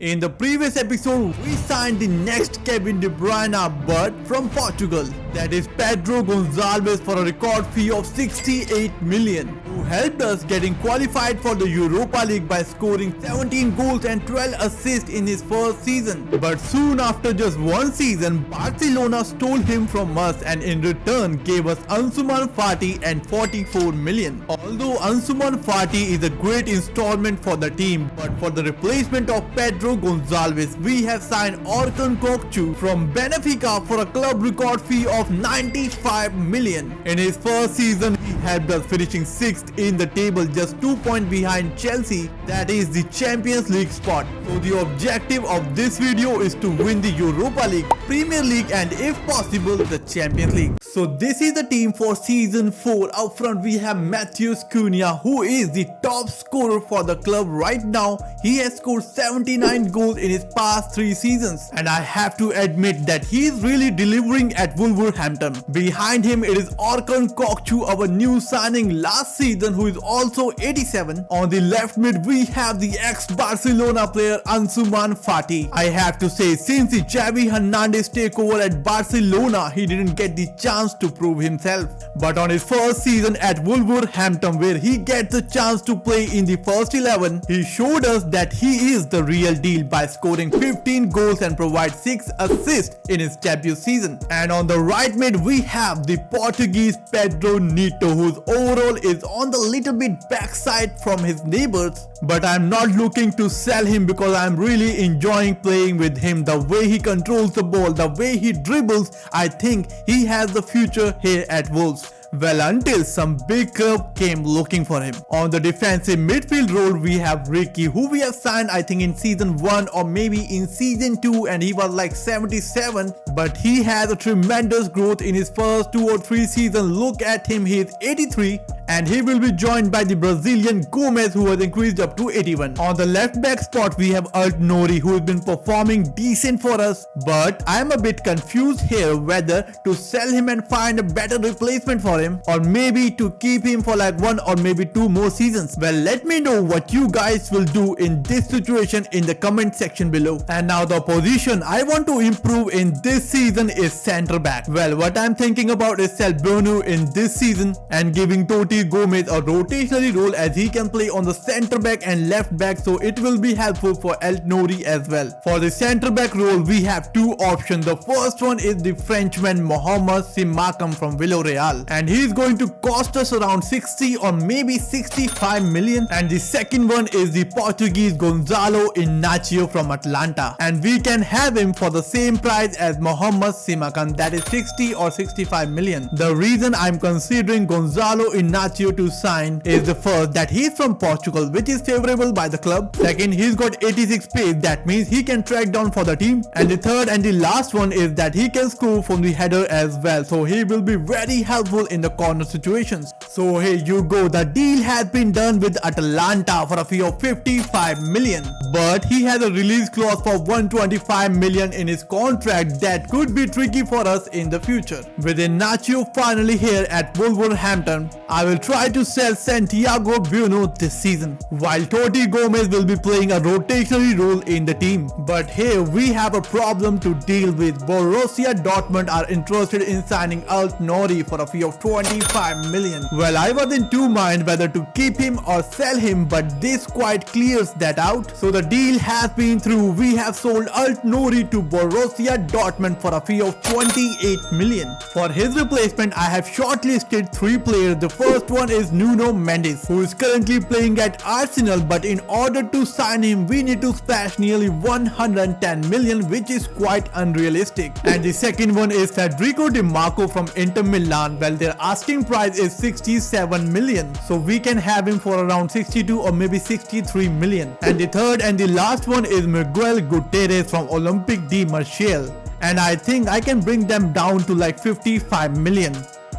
In the previous episode, we signed the next Kevin De Bruyne but from Portugal, that is Pedro Gonçalves, for a record fee of 68 million, who helped us getting qualified for the Europa League by scoring 17 goals and 12 assists in his first season. But soon after just one season, Barcelona stole him from us and in return gave us Ansuman Fati and 44 million. Although Ansuman Fati is a great installment for the team, but for the replacement of Pedro Gonçalves, we have signed Orkun Kokcu from Benfica for a club record fee of 95 million. In his first season, he helped us finishing 6th in the table, just 2 points behind Chelsea, that is the Champions League spot. So the objective of this video is to win the Europa League, Premier League and if possible the Champions League. So this is the team for season 4. Up front we have Matheus Cunha, who is the top scorer for the club right now. He has scored 79 goals in his past 3 seasons, and I have to admit that he is really delivering at Wolverhampton. Behind him it is Orkun Kokcu, our new signing last season, who is also 87. On the left mid we have the ex-Barcelona player Ansuman Fati. I have to say, since the Xavi Hernandez takeover at Barcelona, he didn't get the chance to prove himself. But on his first season at Wolverhampton, where he gets the chance to play in the first 11, he showed us that he is the real deal by scoring 15 goals and provide 6 assists in his debut season. And on the right mid we have the Portuguese Pedro Neto, whose overall is on the little bit backside from his neighbors, but I'm not looking to sell him because I'm really enjoying playing with him. The way he controls the ball, the way he dribbles, I think he has the future here at Wolves. Well, until some big club came looking for him. On the defensive midfield role we have Ricky, who we have signed I think in season 1 or maybe in season 2, and he was like 77, but he has a tremendous growth in his first 2 or 3 seasons. Look at him, he is 83. And he will be joined by the Brazilian Gomez, who has increased up to 81. On the left back spot we have Nori, who has been performing decent for us, but I am a bit confused here whether to sell him and find a better replacement for him, or maybe to keep him for like 1 or maybe 2 more seasons. Well, let me know what you guys will do in this situation in the comment section below. And now the position I want to improve in this season is centre back. Well, what I'm thinking about is sell Bruno in this season and giving Toti Gomez a rotationary role, as he can play on the centre back and left back, so it will be helpful for Nori as well. For the centre back role we have 2 options. The first one is the Frenchman Mohamed Simakam from Villarreal, and he is going to cost us around 60 or maybe 65 million. And the second one is the Portuguese Gonzalo Inácio from Atlanta, and we can have him for the same price as Mohamed Simakam, that is 60 or 65 million. The reason I'm considering Gonzalo Inácio to sign is the first, that he's from Portugal, which is favorable by the club. Second, he's got 86 pace, that means he can track down for the team. And the third and the last one is that he can score from the header as well, so he will be very helpful in the corner situations. So here you go, the deal has been done with Atalanta for a fee of 55 million, but he has a release clause for 125 million in his contract that could be tricky for us in the future. With Inácio finally here at Wolverhampton, I will try to sell Santiago Bruno this season, while Toti Gomez will be playing a rotationary role in the team. But here we have a problem to deal with. Borussia Dortmund are interested in signing Nori for a fee of 25 million. Well, I was in 2 minds whether to keep him or sell him, but this quite clears that out. So the deal has been through. We have sold Nori to Borussia Dortmund for a fee of 28 million. For his replacement I have shortlisted 3 players. The first one is Nuno Mendes, who is currently playing at Arsenal, but in order to sign him we need to splash nearly 110 million, which is quite unrealistic. And the second one is Federico Di Marco from Inter Milan. Well, their asking price is 67 million, so we can have him for around 62 or maybe 63 million. And the third and the last one is Miguel Gutierrez from Olympique de Marseille, and I think I can bring them down to like 55 million.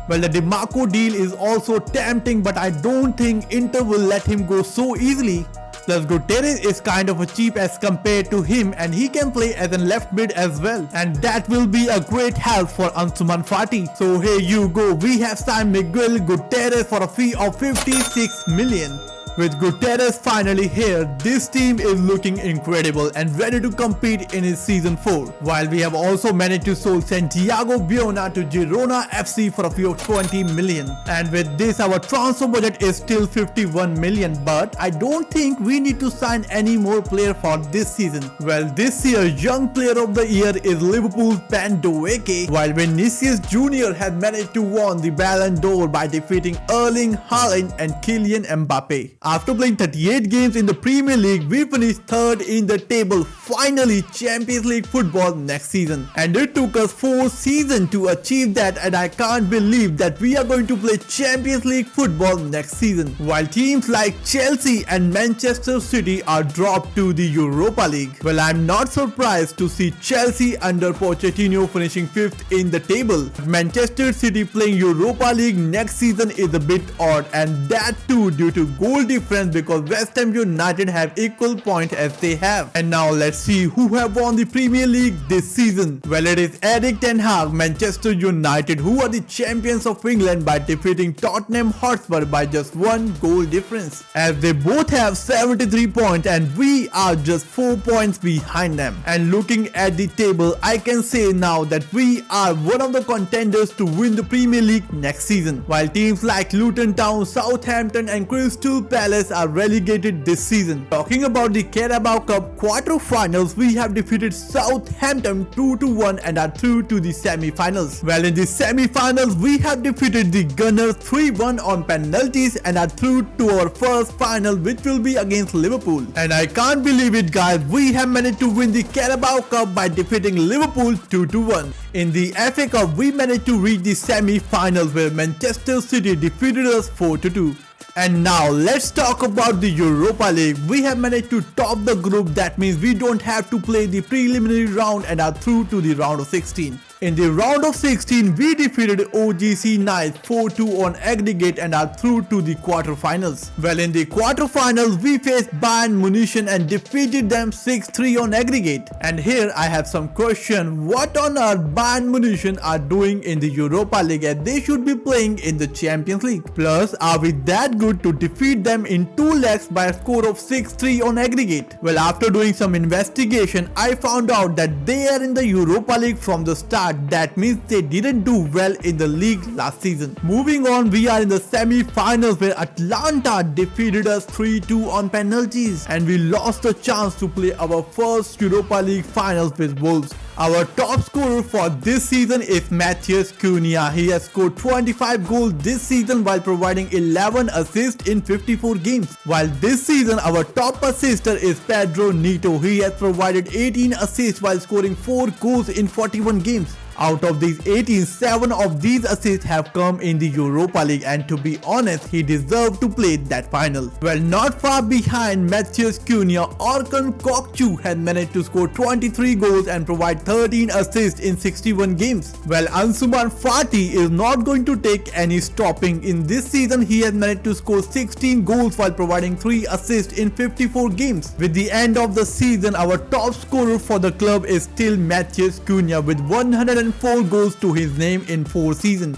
Well, the Di Marco deal is also tempting, but I don't think Inter will let him go so easily. Plus Gutierrez is kind of a cheap as compared to him, and he can play as a left mid as well, and that will be a great help for Ansuman Fati. So here you go, we have signed Miguel Gutierrez for a fee of 56 million. With Guterres finally here, this team is looking incredible and ready to compete in his season 4. While we have also managed to sold Santiago Biona to Girona FC for a fee of 20 million. And with this, our transfer budget is still 51 million, but I don't think we need to sign any more player for this season. Well, this year young player of the year is Liverpool's Ben Doeke, while Vinicius Jr. has managed to win the Ballon d'Or by defeating Erling Haaland and Kylian Mbappe. After playing 38 games in the Premier League, we finished third in the table, finally Champions League football next season. And it took us 4 seasons to achieve that, and I can't believe that we are going to play Champions League football next season. While teams like Chelsea and Manchester City are dropped to the Europa League. Well, I'm not surprised to see Chelsea under Pochettino finishing 5th in the table. Manchester City playing Europa League next season is a bit odd, and that too due to goal difference because West Ham United have equal points as they have. And now let's see who have won the Premier League this season. Well, it is Erik ten Hag, Manchester United, who are the champions of England by defeating Tottenham Hotspur by just 1 goal difference, as they both have 73 points and we are just 4 points behind them. And looking at the table, I can say now that we are one of the contenders to win the Premier League next season, while teams like Luton Town, Southampton and Crystal Palace are relegated this season. Talking about the Carabao Cup quarter-finals, we have defeated Southampton 2-1 and are through to the semi-finals. Well, in the semi-finals, we have defeated the Gunners 3-1 on penalties and are through to our first final, which will be against Liverpool. And I can't believe it, guys, we have managed to win the Carabao Cup by defeating Liverpool 2-1. In the FA Cup, we managed to reach the semi-finals where Manchester City defeated us 4-2. And now let's talk about the Europa League. We have managed to top the group. That means we don't have to play the preliminary round and are through to the round of 16. In the round of 16, we defeated OGC Nice 4-2 on aggregate and are through to the quarterfinals. Well, in the quarterfinals, we faced Bayern Munich and defeated them 6-3 on aggregate. And here I have some question. What on earth Bayern Munich are doing in the Europa League, as they should be playing in the Champions League? Plus, are we that good to defeat them in 2 legs by a score of 6-3 on aggregate? Well, after doing some investigation, I found out that they are in the Europa League from the start. That means they didn't do well in the league last season. Moving on, we are in the semi-finals where Atlanta defeated us 3-2 on penalties, and we lost the chance to play our first Europa League finals with Wolves. Our top scorer for this season is Matheus Cunha. He has scored 25 goals this season while providing 11 assists in 54 games. While this season our top assister is Pedro Neto. He has provided 18 assists while scoring 4 goals in 41 games. Out of these 18, 7 of these assists have come in the Europa League, and to be honest, he deserved to play that final. Well, not far behind Matheus Cunha, Orkun Kokcu has managed to score 23 goals and provide 13 assists in 61 games. Well, Ansuman Fati is not going to take any stopping. In this season, he has managed to score 16 goals while providing 3 assists in 54 games. With the end of the season, our top scorer for the club is still Matheus Cunha with 104 goals to his name in 4 seasons.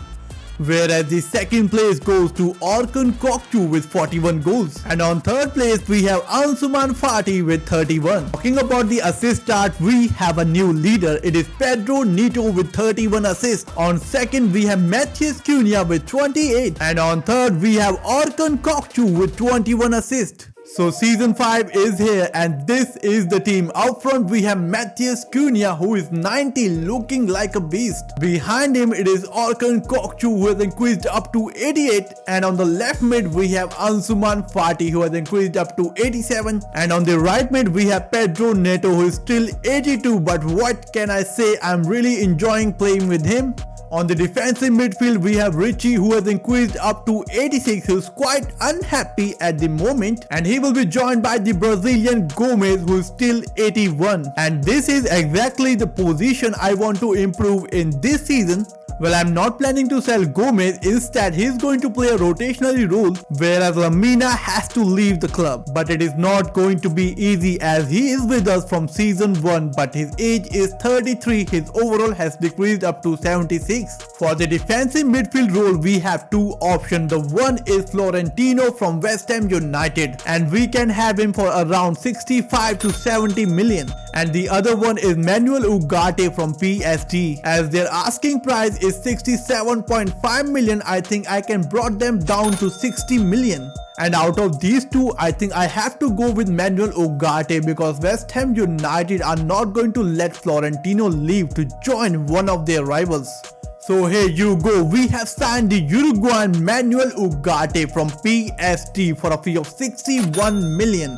Whereas the second place goes to Orkun Kokcu with 41 goals. And on third place we have Ansuman Fati with 31. Talking about the assist chart, we have a new leader. It is Pedro Neto with 31 assists. On second we have Matheus Cunha with 28. And on third we have Orkun Kokcu with 21 assists. So season 5 is here, and this is the team. Up front we have Matheus Cunha, who is 90, looking like a beast. Behind him it is Orkun Kokcu, who has increased up to 88, and on the left mid we have Ansuman Fati, who has increased up to 87, and on the right mid we have Pedro Neto, who is still 82, but what can I say, I'm really enjoying playing with him. On the defensive midfield, we have Richie, who has increased up to 86. He is quite unhappy at the moment, and he will be joined by the Brazilian Gomez, who is still 81. And this is exactly the position I want to improve in this season. Well, I'm not planning to sell Gomez. Instead, he's going to play a rotationary role, whereas Lamina has to leave the club. But it is not going to be easy as he is with us from season 1, but his age is 33. His overall has decreased up to 76. For the defensive midfield role, we have two options. The one is Florentino from West Ham United, and we can have him for around 65 to 70 million. And the other one is Manuel Ugarte from PSG. As their asking price is 67.5 million, I think I can brought them down to 60 million. And out of these two, I think I have to go with Manuel Ugarte because West Ham United are not going to let Florentino leave to join one of their rivals. So here you go, we have signed the Uruguayan Manuel Ugarte from PSG for a fee of 61 million.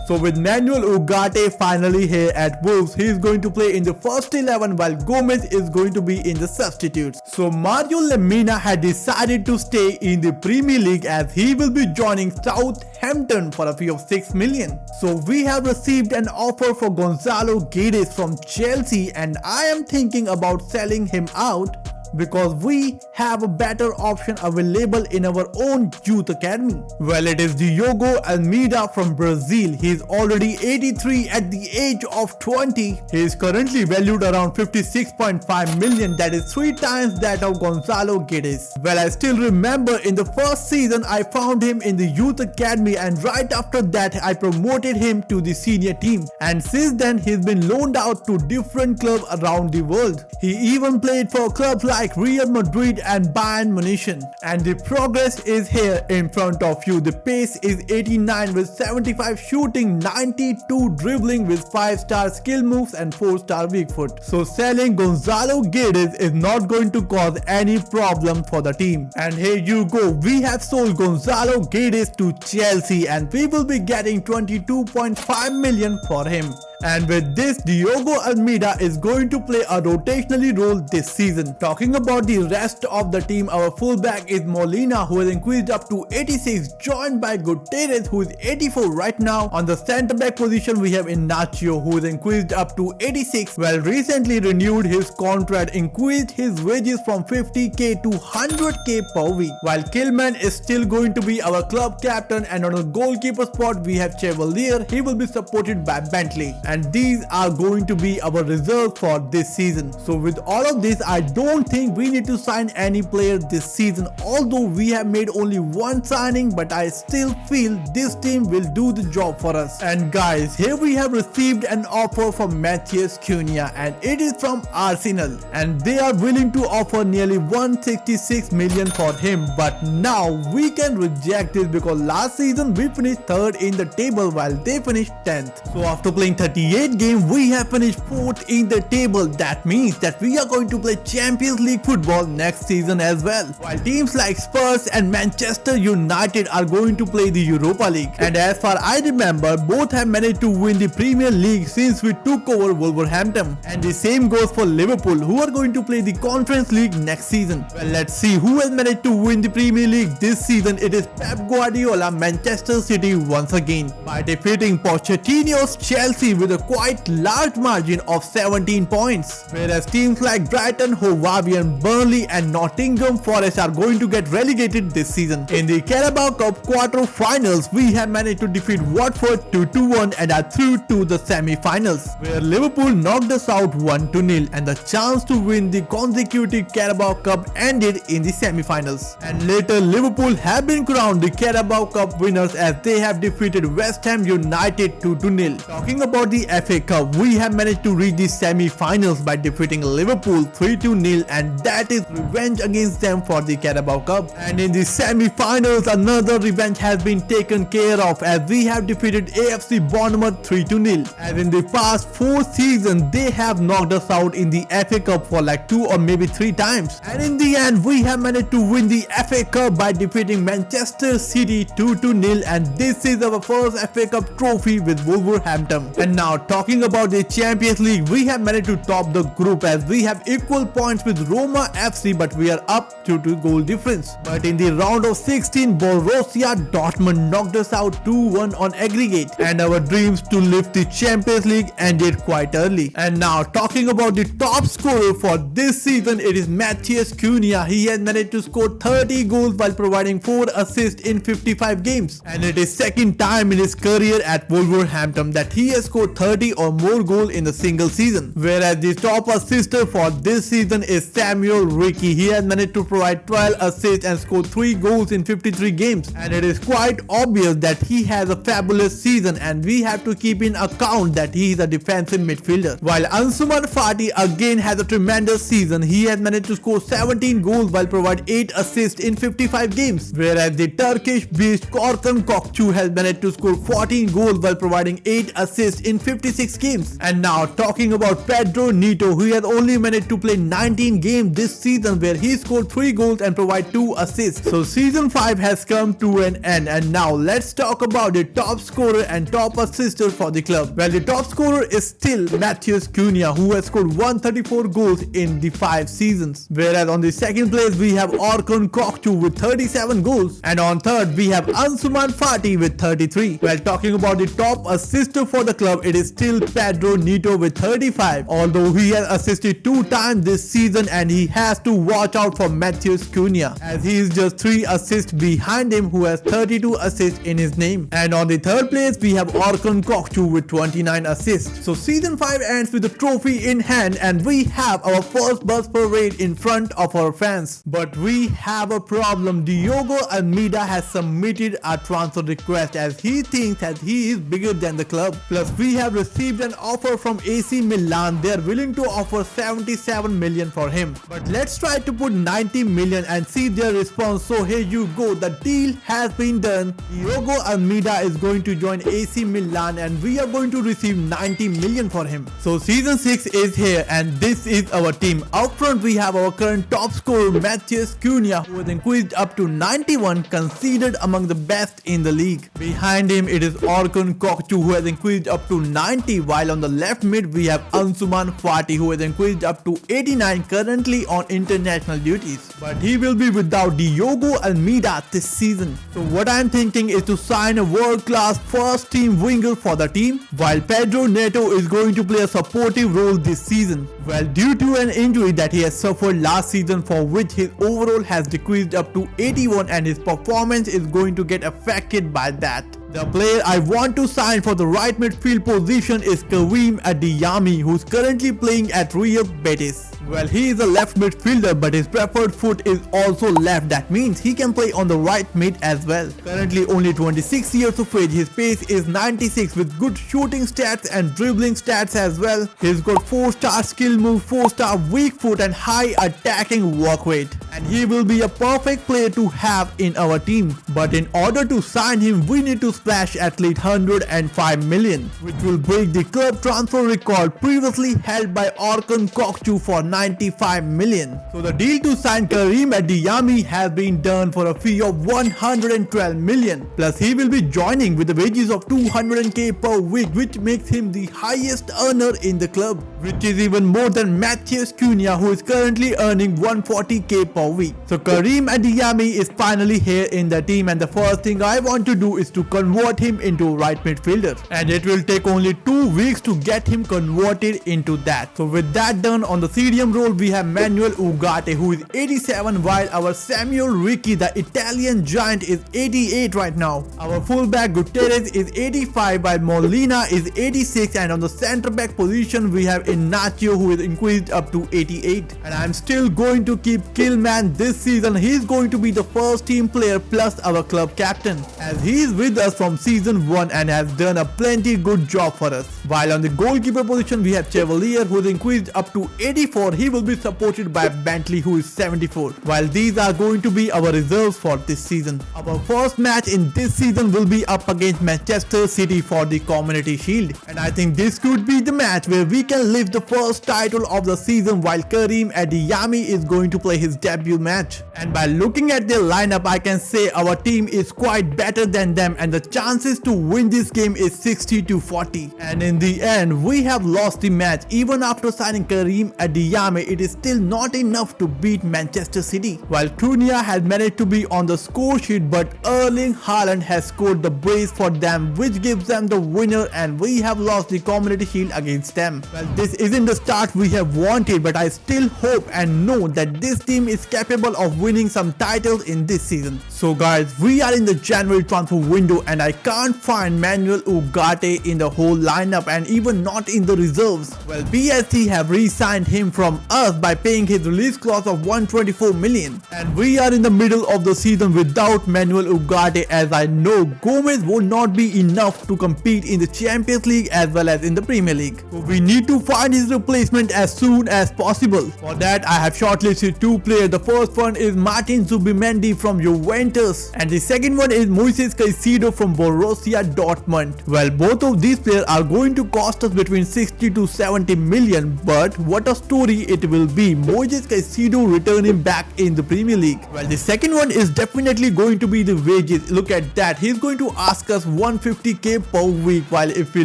So with Manuel Ugarte finally here at Wolves, he is going to play in the first 11 while Gomez is going to be in the substitutes. So Mario Lemina had decided to stay in the Premier League as he will be joining Southampton for a fee of 6 million. So we have received an offer for Gonzalo Guedes from Chelsea, and I am thinking about selling him out because we have a better option available in our own youth academy. Well, it is Diogo Almeida from Brazil. He is already 83 at the age of 20. He is currently valued around 56.5 million, that is 3 times that of Gonzalo Guedes. Well, I still remember in the first season I found him in the youth academy, and right after that I promoted him to the senior team, and since then he's been loaned out to different clubs around the world. He even played for clubs like Real Madrid and Bayern Munich, and the progress is here in front of you. The pace is 89 with 75 shooting, 92 dribbling with 5-star skill moves and 4-star weak foot. So selling Gonzalo Guedes is not going to cause any problem for the team. And here you go, we have sold Gonzalo Guedes to Chelsea and we will be getting 22.5 million for him. And with this, Diogo Almeida is going to play a rotationally role this season. Talking about the rest of the team, our fullback is Molina, who has increased up to 86, joined by Gutierrez, who is 84 right now. On the centre back position, we have Inacio, who has increased up to 86. Well, recently renewed his contract, increased his wages from 50k to 100k per week. While Kilman is still going to be our club captain, and on the goalkeeper spot, we have Chevalier. He will be supported by Bentley. And these are going to be our reserves for this season. So with all of this, I don't think we need to sign any player this season, although we have made only one signing, but I still feel this team will do the job for us. And guys, here we have received an offer from Matheus Cunha, and it is from Arsenal, and they are willing to offer nearly 166 million for him. But now we can reject this because last season we finished 3rd in the table while they finished 10th. So after playing 38 games, we have finished 4th in the table. That means that we are going to play Champions League football next season as well. While teams like Spurs and Manchester United are going to play the Europa League. And as far I remember, both have managed to win the Premier League since we took over Wolverhampton. And the same goes for Liverpool, who are going to play the Conference League next season. Well, let's see who has managed to win the Premier League this season. It is Pep Guardiola, Manchester City once again, by defeating Pochettino's Chelsea with a quite large margin of 17 points. Whereas teams like Brighton, Hove Albion, Burnley and Nottingham Forest are going to get relegated this season. In the Carabao Cup quarter-finals, we have managed to defeat Watford 2-1 and are through to the semi-finals, where Liverpool knocked us out 1-0, and the chance to win the consecutive Carabao Cup ended in the semi-finals. And later, Liverpool have been crowned the Carabao Cup winners as they have defeated West Ham United 2-0. Talking about the FA Cup, we have managed to reach the semi-finals by defeating Liverpool 3-0, and that is revenge against them for the Carabao Cup. And in the semi-finals, another revenge has been taken care of as we have defeated AFC Bournemouth 3-0. As in the past 4 seasons, they have knocked us out in the FA Cup for like 2 or maybe 3 times. And in the end, we have managed to win the FA Cup by defeating Manchester City 2-0, and this is our first FA Cup trophy with Wolverhampton. And now now talking about the Champions League, we have managed to top the group as we have equal points with Roma FC, but we are up due to goal difference. But in the round of 16, Borussia Dortmund knocked us out 2-1 on aggregate, and our dreams to lift the Champions League ended quite early. And now talking about the top scorer for this season, it is Matheus Cunha. He has managed to score 30 goals while providing 4 assists in 55 games, and it is second time in his career at Wolverhampton that he has scored 30 or more goals in a single season. Whereas the top assister for this season is Samuel Ricky. He has managed to provide 12 assists and score 3 goals in 53 games, and it is quite obvious that he has a fabulous season, and we have to keep in account that he is a defensive midfielder. While Ansuman Fati again has a tremendous season. He has managed to score 17 goals while providing 8 assists in 55 games, whereas the Turkish beast Orkun Kokcu has managed to score 14 goals while providing 8 assists in 56 games. And now talking about Pedro Neto, who has only managed to play 19 games this season where he scored 3 goals and provided 2 assists. So season 5 has come to an end, and now let's talk about the top scorer and top assister for the club. Well, the top scorer is still Matheus Cunha, who has scored 134 goals in the 5 seasons, whereas on the second place we have Orkun Kokcu with 37 goals, and on third we have Ansuman Fati with 33. While talking about the top assister for the club, it is still Pedro Neto with 35, although he has assisted 2 times this season, and he has to watch out for Matheus Cunha as he is just 3 assists behind him, who has 32 assists in his name. And on the third place we have Orkun Kokcu with 29 assists. So season 5 ends with the trophy in hand, and we have our first bus parade in front of our fans. But we have a problem. Diogo Almeida has submitted a transfer request as he thinks that he is bigger than the club. Plus we have received an offer from AC Milan. They are willing to offer 77 million for him. But let's try to put 90 million and see their response. So here you go. The deal has been done. Diogo Almeida is going to join AC Milan, and we are going to receive 90 million for him. So season 6 is here, and this is our team. Up front we have our current top scorer Matheus Cunha, who has increased up to 91, considered among the best in the league. Behind him it is Orkun Kokcu, who has increased up to 90, while on the left mid we have Ansuman Fati, who has increased up to 89, currently on international duties. But he will be without Diogo Almeida this season. So what I am thinking is to sign a world-class first team winger for the team, while Pedro Neto is going to play a supportive role this season. Well, due to an injury that he has suffered last season, for which his overall has decreased up to 81, and his performance is going to get affected by that. The player I want to sign for the right midfield position is Karim Adeyemi, who's currently playing at Real Betis. Well, he is a left midfielder, but his preferred foot is also left. That means he can play on the right mid as well. Currently only 26 years of age, his pace is 96 with good shooting stats and dribbling stats as well. He's got 4-star skill move, 4-star weak foot and high attacking work rate. And he will be a perfect player to have in our team. But in order to sign him, we need to splash at least 105 million, which will break the club transfer record previously held by Orkun Kokcu for 95 million. So the deal to sign Karim Adeyemi has been done for a fee of 112 million. Plus he will be joining with the wages of 200k per week, which makes him the highest earner in the club, which is even more than Matheus Cunha, who is currently earning 140k per week. So Karim Adeyemi is finally here in the team, and the first thing I want to do is to convert him into right midfielder, and it will take only 2 weeks to get him converted into that. So with that done, on the CDM role we have Manuel Ugarte, who is 87, while our Samuel Ricky, the Italian giant, is 88 right now. Our fullback Guterres is 85, while Molina is 86, and on the centre back position we have Inacio, who is increased up to 88. And I'm still going to keep Killman this season. He's going to be the first team player plus our club captain, as he is with us from season 1 and has done a plenty good job for us. While on the goalkeeper position we have Chevalier, who is increased up to 84. He will be supported by Bentley, who is 74. While these are going to be our reserves for this season. Our first match in this season will be up against Manchester City for the Community Shield, and I think this could be the match where we can lift the first title of the season, while Karim Adeyemi is going to play his debut match. And by looking at their lineup, I can say our team is quite better than them, and the chances to win this game is 60 to 40. And in the end, we have lost the match. Even after signing Karim Adeyemi, it is still not enough to beat Manchester City. While Cunha has managed to be on the score sheet, but Erling Haaland has scored the brace for them, which gives them the winner, and we have lost the Community Shield against them. Well, this isn't the start we have wanted, but I still hope and know that this team is capable of winning some titles in this season. So guys, we are in the January transfer window and I can't find Manuel Ugarte in the whole lineup and even not in the reserves. Well, PSG have re-signed him from us by paying his release clause of 124 million. And we are in the middle of the season without Manuel Ugarte, as I know Gomez will not be enough to compete in the Champions League as well as in the Premier League. So we need to find his replacement as soon as possible. For that, I have shortlisted two players. The first one is Martin Zubimendi from Juventus and the second one is Moises Caicedo from Borussia Dortmund. Well, both of these players are going to cost us between 60 to 70 million, but what a story it will be, Moises Caicedo returning back in the Premier League. Well, the second one is definitely going to be the wages. Look at that, he's going to ask us 150k per week, while if we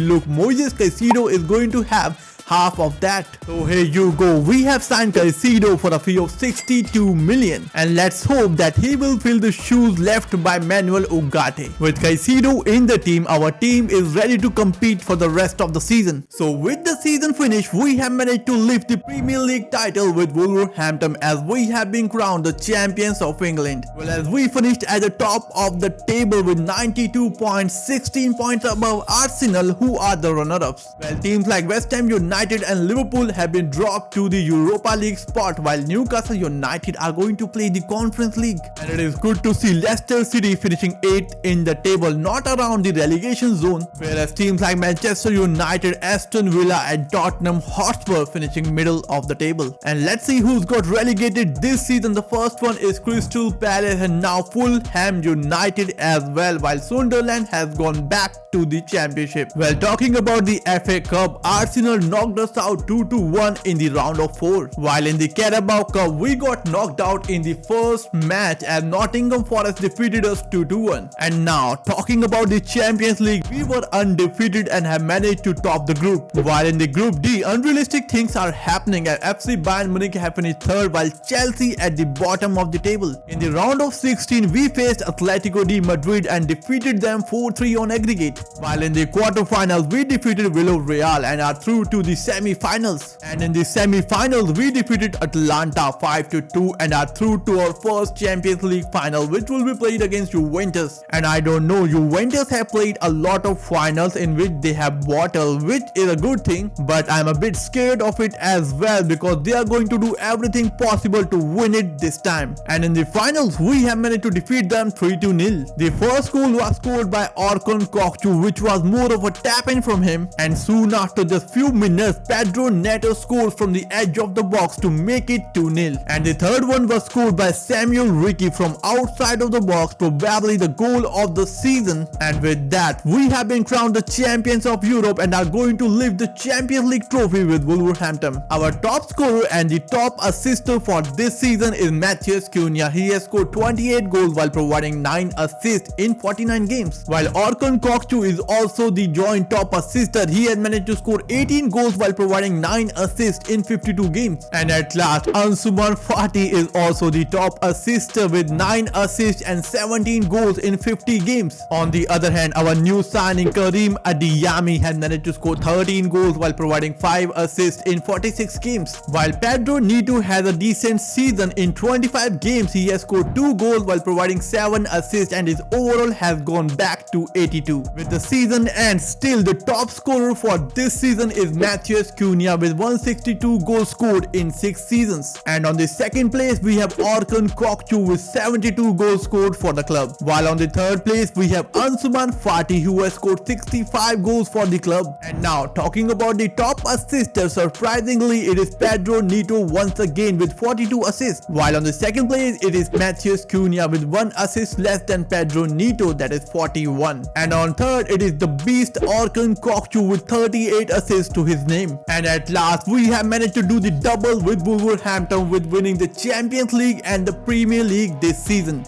look, Moises Caicedo is going to have half of that. So here you go, we have signed Caicedo for a fee of 62 million and let's hope that he will fill the shoes left by Manuel Ugarte. With Caicedo in the team, our team is ready to compete for the rest of the season. So with the season finished, we have managed to lift the Premier League title with Wolverhampton, as we have been crowned the champions of England. Well, as we finished at the top of the table with 92 points, 16 points above Arsenal, who are the runner-ups. Well, teams like West Ham United and Liverpool have been dropped to the Europa League spot, while Newcastle United are going to play the Conference League. And it is good to see Leicester City finishing 8th in the table, not around the relegation zone, whereas teams like Manchester United, Aston Villa and Tottenham Hotspur finishing middle of the table. And let's see who's got relegated this season. The first one is Crystal Palace and now Fulham United as well, while Sunderland has gone back to the championship. Well, talking about the FA Cup, Arsenal knocked us out 2-1 in the round of 4, while in the Carabao Cup we got knocked out in the first match as Nottingham Forest defeated us 2-1. And now talking about the Champions League, we were undefeated and have managed to top the group, while in the Group D unrealistic things are happening as FC Bayern Munich have finished 3rd while Chelsea at the bottom of the table. In the round of 16 we faced Atletico de Madrid and defeated them 4-3 on aggregate, while in the quarterfinals we defeated Villarreal and are through to the semi-finals. And in the semi-finals we defeated Atlanta 5-2 and are through to our first Champions League final, which will be played against Juventus. And I don't know, Juventus have played a lot of finals in which they have bottled, which is a good thing, but I'm a bit scared of it as well because they are going to do everything possible to win it this time. And in the finals we have managed to defeat them 3-0. The first goal was scored by Orkun Kokcu, which was more of a tap-in from him, and soon after just few minutes Pedro Neto scores from the edge of the box to make it 2-0. And the third one was scored by Samuel Ricky from outside of the box, probably the goal of the season. And with that, we have been crowned the champions of Europe and are going to lift the Champions League trophy with Wolverhampton. Our top scorer and the top assister for this season is Matheus Cunha. He has scored 28 goals while providing 9 assists in 49 games. While Orkun Kokcu is also the joint top assister. He has managed to score 18 goals while providing 9 assists in 52 games. And at last, Ansuman Fati is also the top assister with 9 assists and 17 goals in 50 games. On the other hand, our new signing Karim Adeyemi has managed to score 13 goals while providing 5 assists in 46 games. While Pedro Neto has a decent season in 25 games, he has scored 2 goals while providing 7 assists and his overall has gone back to 82. With the season end, still the top scorer for this season is Matheus Cunha with 162 goals scored in 6 seasons. And on the second place we have Orkun Kokcu with 72 goals scored for the club. While on the third place we have Ansuman Fati who has scored 65 goals for the club. And now talking about the top assister, surprisingly it is Pedro Neto once again with 42 assists. While on the second place it is Matheus Cunha with 1 assist less than Pedro Neto, that is 41. And on third it is the beast Orkun Kokcu with 38 assists to his name. And at last we have managed to do the double with Wolverhampton with winning the Champions League and the Premier League this season.